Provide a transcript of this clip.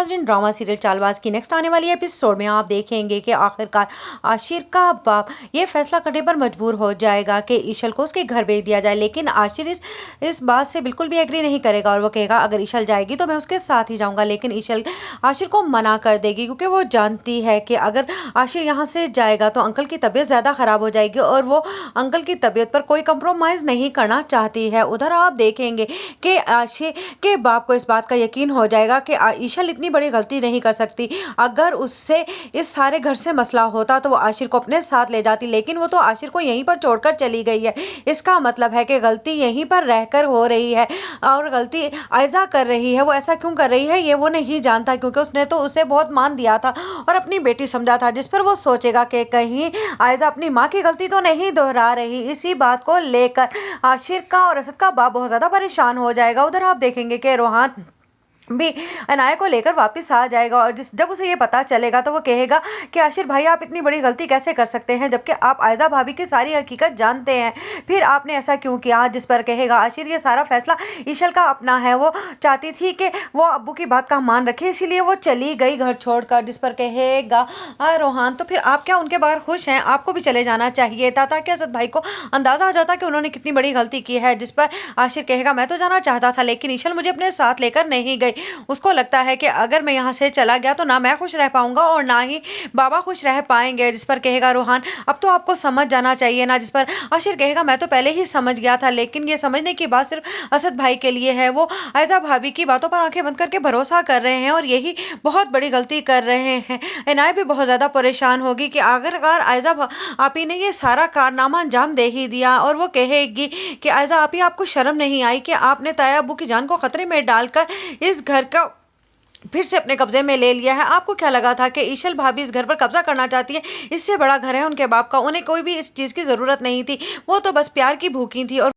नाज़रीन, drama serial Chaalbaaz की next आने वाली एपिसोड में आप देखेंगे कि आखिरकार आशिर का बाप ये फैसला करने पर मजबूर हो जाएगा कि ईशल को उसके घर भेज दिया जाए। लेकिन आशिर इस बात से बिल्कुल भी एग्री नहीं करेगा और वो कहेगा अगर ईशल जाएगी तो मैं उसके साथ ही जाऊंगा। लेकिन ईशल आशिर को मना कर देगी क्योंकि वो जानती है कि अगर आशिर यहाँ से जाएगा तो अंकल की तबीयत ज़्यादा ख़राब हो जाएगी और वो अंकल की तबीयत पर कोई कंप्रोमाइज़ नहीं करना चाहती है। उधर आप देखेंगे कि आशिर के बाप को इस बात का यकीन हो जाएगा कि ईशल इतनी बड़ी गलती नहीं कर सकती। अगर उससे इस सारे घर से मसला होता तो वो आशिर को अपने साथ ले जाती, लेकिन वो तो आशिर को यहीं पर छोड़कर चली गई है। इसका मतलब है कि गलती यहीं पर रहकर हो रही है और गलती आयजा कर रही है। वो ऐसा क्यों कर रही है ये वो नहीं जानता, क्योंकि उसने तो उसे बहुत मान दिया था और अपनी बेटी समझा था, जिस पर वो सोचेगा कि कहीं आयजा अपनी माँ की गलती तो नहीं दोहरा रही। इसी बात को लेकर आशिर का और असद का बाप बहुत ज़्यादा परेशान हो जाएगा। उधर आप देखेंगे कि रोहान भी अनाया को लेकर वापस आ जाएगा और जब उसे ये पता चलेगा तो वो कहेगा कि आशिर भाई आप इतनी बड़ी गलती कैसे कर सकते हैं जबकि आप आयजा भाभी की सारी हकीकत जानते हैं, फिर आपने ऐसा क्यों किया। जिस पर कहेगा आशिर ये सारा फैसला ईशल का अपना है, वो चाहती थी कि वो अब्बू की बात का मान रखे इसीलिए वो चली गई घर छोड़कर। जिस पर कहेगा रोहान तो फिर आप क्या उनके बगैर खुश हैं, आपको भी चले जाना चाहिए था ताकि असद भाई को अंदाज़ा आ जाता कि उन्होंने कितनी बड़ी गलती की है। जिस पर आशिर कहेगा मैं तो जाना चाहता था लेकिन ईशल मुझे अपने साथ लेकर नहीं गई। उसको लगता है कि अगर मैं यहाँ से चला गया तो ना मैं खुश रह पाऊंगा और ना ही बाबा खुश रह पाएंगे। जिस पर कहेगा रोहान अब तो आपको समझ जाना चाहिए ना। जिस पर आशिर कहेगा मैं तो पहले ही समझ गया था, लेकिन ये समझने की बात सिर्फ असद भाई के लिए है। वो आयजा भाभी की बातों पर आंखें बंद करके भरोसा कर रहे हैं और यही बहुत बड़ी गलती कर रहे हैं। इनाया भी बहुत ज़्यादा परेशान होगी कि आखिरकार आयजा आपी ने ये सारा कारनामा अंजाम दे ही दिया और वो कहेगी कि आयजा आपी आपको शर्म नहीं आई कि आपने ताया अब्बू की जान को खतरे में डालकर इस घर का फिर से अपने कब्जे में ले लिया है। आपको क्या लगा था कि ईशल भाभी इस घर पर कब्जा करना चाहती है? इससे बड़ा घर है उनके बाप का, उन्हें कोई भी इस चीज़ की ज़रूरत नहीं थी, वो तो बस प्यार की भूखी थी। और